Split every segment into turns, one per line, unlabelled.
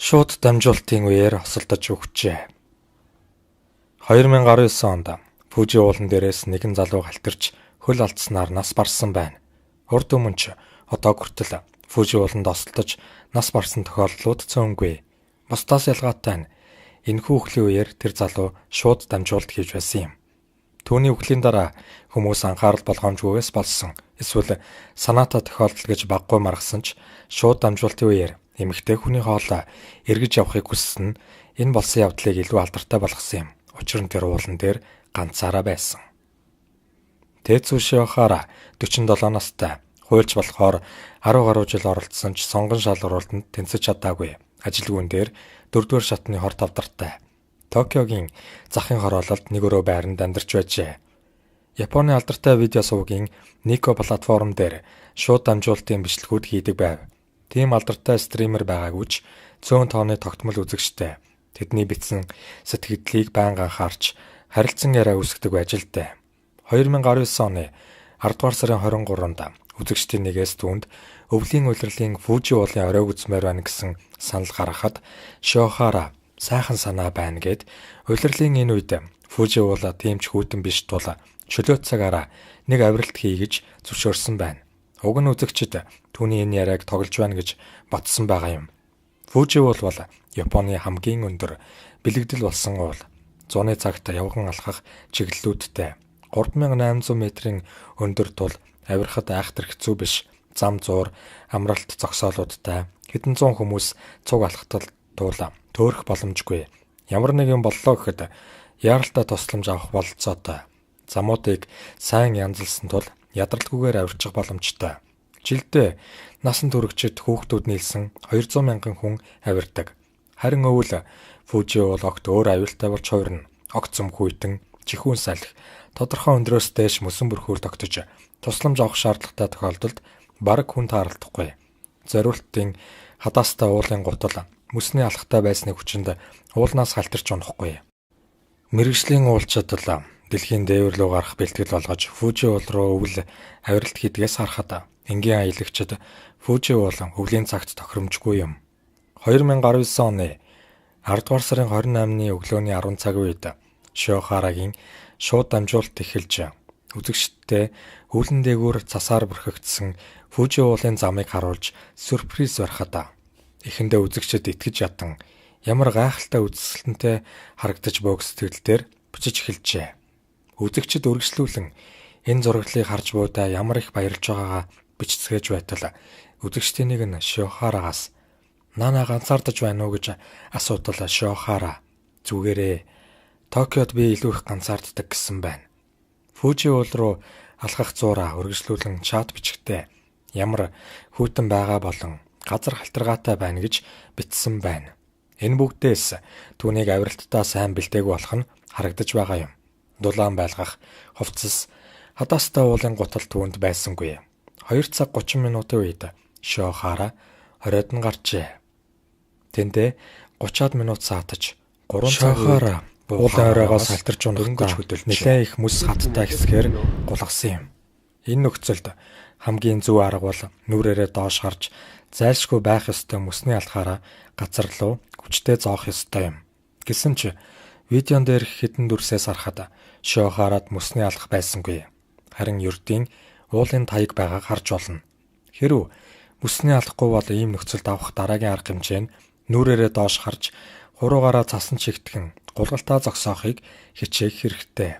шууд дамжуулалтын үеэр хосолдож өгчээ. 2019 онд Фужи уулан дээрээс нэгэн залуу халтирч хөл алдснаар нас барсан байна. Урд өмнө ч одоо хүртэл Фужи ууланд осолдож нас барсан тохиолдлууд цөөнгүй. Бусдаас ялгаатай нь энэхүү үхлийн үеэр тэр залуу шууд дамжуулалт хийж байсан юм. Түүний үхлийн дараа хүмүүс анхаарал болгоомжгүйгээс болсон эсвэл санаатай тохиолдол гэж баггүй маргасан ч шууд дамжуулалтын үеэр эмэгтэй хүний хоолой эргэж явахыг хүссэн нь энэ болсон явдлыг илүү алдартай болгосон юм. Учир нь тэр уулан дээр ганцаараа байсан. Тэцүү Шиохара 47 настай. Хуульч болохоор 10 гаруй жил оролцсон ч сонгон шалгуулалтанд тэнцэж чадаагүй. Ажилгүйн дээр 4-р шатны хорт авдартай. Токиогийн захын хороололд нэг өрөө байранд амьдарч байжээ. Японы алдартай видео сувгийн Nico платформ дээр шууд дамжуулалтын бичлэгүүд хийдэг байв. Тийм алдартай стример байгаагүй ч цөөн тооны тогтмол үзэгчтэй. Тэдний бичсэн сэтгэгдлийг байнга анхаарч харилцан яриа үүсгдэг байж л дээ. 2019 оны 10 дугаар сарын 23-нд үзэгчдийн нэгээс түүнд өвлийн улирлын Фужи уулын оройг үзмээр байна гэсэн санал гаргахад Шиохара сайхан санаа байна гэд улирлын энэ үед Фужи уула тийм ч хүйтэн биш тул чөлөө цагаараа нэг авиралт хийгэж зөвшөөрсөн байна. Уг нь үзэгчид түүний энэ яриаг тоглож байна гэж ботсон байгаа юм. Фужи уул бол Японы хамгийн өндөр бэлэгдэл болсон уул. 100-ны цагт явган алхах чиглэлүүдтэй 3800 метрийн өндөр тул авирахад айхтар хэцүү биш. Зам зуур, амралт зогсоолуудтай хэдэн зуун хүмүүс цуг алхтал туула төөрөх боломжгүй. Ямар нэгэн боллоо гэхэд яаралтай тусламж авах бололцоотой. Замуудыг сайн янзалсан тул ядралгүйгээр авирчих боломжтой. Жилдээ насан туршид хүүхдүүд нийлсэн 200 мянган хүн авирдаг. Харин өвөл Фужи уул огт өөр аюултай болж хувирна. Огт цөмхүйтэн, чихүүн салхи, тодорхой өндрөөс дээш мөсөн бүрхүүр тогтож тусламж авах шаардлагатай тохиолдолд бараг хүн тааралдахгүй. Зориултын хадаастай уулын гутал мөсний алхахтай байсны хүчинд уулнаас халтирч унахгүй. Мэргэжлийн уулчид л дэлхийн дээвэр рүү гарах бэлтгэл болгож Фужи уул руу өвөл авиралт хийдгээс харахад энгийн аялагчид Фужи уулан өвлийн цагт тохиромжгүй юм. 2019 оны 10 дугаар сарын 28-ны өглөөний 10 цаг үед Шиохарагийн шууд дамжуулалт эхэлж үзэгчдтэй өвлөн дээгүүр цасаар бүрхэгдсэн Фужи уулын замыг харуулж сюрприз барихад эхэндээ үзэгчид итгэж ятан ямар гайхалтай үзэсгэлэнтэй харагдаж буй сэтгэлдээр бичиж эхэлжээ. Үзэгчид үргэлжлүүлэн энэ зураглалыг харж буйдаа ямар их баярлж байгаагаа бичцгээж байтал үзэгчдийн нэг нь Шиохарагаас "Нана ганцаардаж байна уу?" гэж асуудал Шиохара "Зүгээрээ. Токиод би илүү их ганцаарддаг" гэсэн байна. Фужи уул руу алхах зуураа үргэлжлүүлэн чат бичгтээ ямар хүйтэн байгаа болон газар халтаргаатай байна гэж бичсэн байна. Энэ бүгдээс түүнийг авиралтаа сайн бэлдээгүй болох нь харагдаж байгаа юм. Дулаан байлгах, хувцас, хадаастай уулын гутал түүнд байсангүй. 2 цаг 30 минутын үед Шиохара оройд нь гарчээ. Тэндээ 30-аад минут саатаж 3 цагаар уулын оройгоос халтарч унах гэж хөдөлж нэлээд их мэс хаттай хэсгээр гулгасан юм. Энэ нөхцөлд хамгийн зөв арга бол нүрээрээ доош гарч зайлшгүй байх ёстой мөсний алхаараа газар руу хүчтэй зоох ёстой юм. Гэсэн ч видеон дээр хэдэн дүрсээс харахад Шиохарад мөсний алхах байсангүй. Харин ердийн уулын таяг байгааг харж болно. Хэрв мөсний алхахгүй бол ийм нөхцөлд авах дараагийн арга хэмжээ нь нүрээрээ доош харж хуруугаараа цасан чигтгэн гулгалтаа зогсоохыг хичээх хэрэгтэй.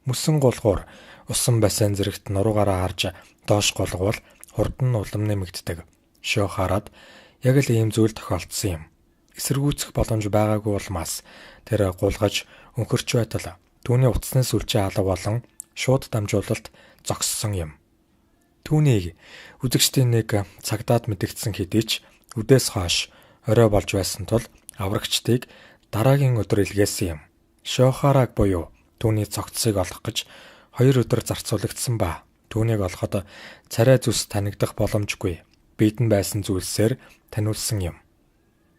Мөсөн гулгуур усан бассейн зэрэгт нуруугаараа харж доош гулгуул хурд нь улам нэмэгддэг. Шиохарад яг л ийм зүйл тохиолдсон юм. Эсэргүүцэх боломж байгаагүй улмаас тэр гулгаж өнхөрч байтал түүний утасны сүлжээ алга болон шууд дамжуулалт зогссон юм. Түүнийг үзэгчдийн нэг цагдаад мэдэгдсэн хэдий ч үдээс хойш орой болж байсан тул аврагчдыг дараагийн өдөр илгээсэн юм. Шиохараг буюу түүний цогцсыг олох гэж 2 өдөр зарцуулагдсан ба түүнийг олоход царай зүс танигдах боломжгүй. Биедэн байсан зүйлсээр таниулсан юм.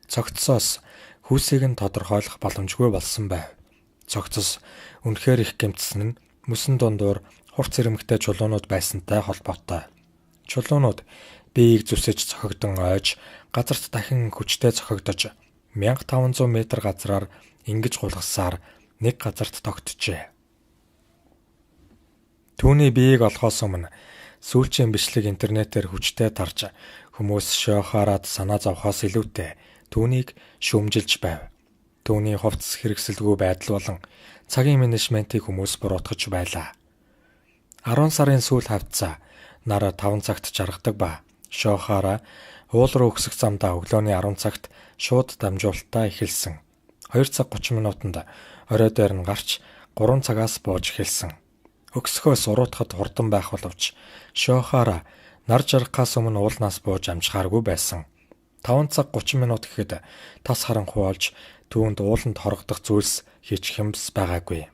Цогцсоос хүүсийг нь тодорхойлох боломжгүй болсон байв. Цогцос үнэхээр их гэмтсэн нь мөсөн дундуур хурц ирмэгтэй чулуунууд байсантай холбоотой. Чулуунууд биеийг зүсэж цохигдсон ойж газарт дахин хүчтэй цохигдож 1500 м газраар ингэж гулгасаар нэг газарт тогтжээ. Түүний биеийг олохоос өмнө сүүлчийн бичлэг интернетээр хүчтэй тарж хүмүүс шохаараад санаа зовхоос илүүтэй түүнийг шүүмжилж байв. Түүний хувцас хэрэгсэлгүй байдал болон цагийн менежментийг хүмүүс буруутгаж байлаа. 10 сарын сүүл хавцаа нар 5 цагт жаргадаг ба шохаараа уул руу өксөх замдаа өглөөний 10 цагт шууд дамжуулалтаа эхэлсэн. 2 цаг 30 минутанд орой дээр нь гарч 3 цагаас бууж эхэлсэн. Өксөхөөс уруутахад хурдан байх боловч шохаараа нар жаргахаас өмнө уулнаас бууж амжихааргүй байсан. 5 цаг 30 минут гэхэд тас харанхуй болж түүнд ууланд хорогдох зүйлс хийчих юмс байгаагүй.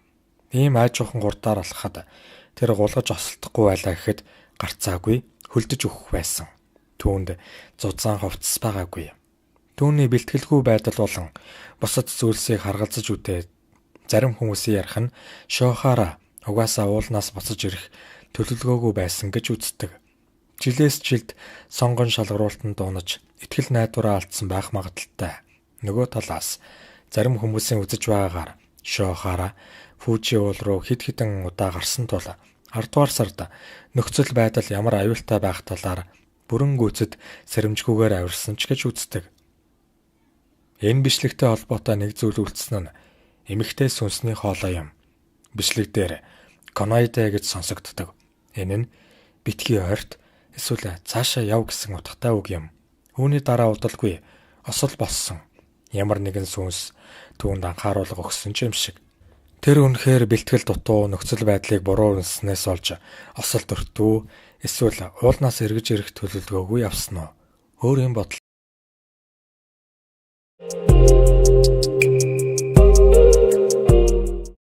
Ийм айжуухан гурдаар алхахад тэр гулгаж осолдохгүй байлаа гэхэд гарцаагүй хөлдөж өгөх байсан. Түүнд зузаан хувцас байгаагүй. Түүний бэлтгэлгүй байдал болон бусад зүйлсийг харгалзаж үдээ зарим хүмүүсийн ярих нь шохаараа угаасаа уулнаас буцаж ирэх төлөвлөгөөгүй байсан гэж үздэг. Жилээс жилд сонгон шалгаруултанд дуунаж итгэл найдвараа алдсан байх магадaltaй. Нөгөө талаас зарим хүмүүсийн үзэж байгаагаар шохаараа Фужи уул руу хэд хэдэн удаа гарсан тул 10 дугаар сард нөхцөл байдал ямар аюултай байх талаар бүрэн гүйцэд сэрэмжгүйгээр авирсан ч гэж үздэг. Энэ бичлэгтэй холбоотой нэг зүйл үлдсэн нь эмэгтэй сүнсний хоолой юм. Бичлэг дээр Коноидэ гэж сонсогддог. Энэ нь битгий ойрт эсвэл цаашаа яв гэсэн утгатай үг юм. Үүний дараа удалгүй осол болсон. Ямар нэгэн сүнс түүнд анхааруулга өгсөн ч юм шиг. Тэр үнэхээр бэлтгэл дутуу нөхцөл байдлыг буруу үнснээс олж осол дөртөө эсвэл уулнаас эргэж ирэх төлөвлөгөөгүй явсан уу? Өөр юм бодол.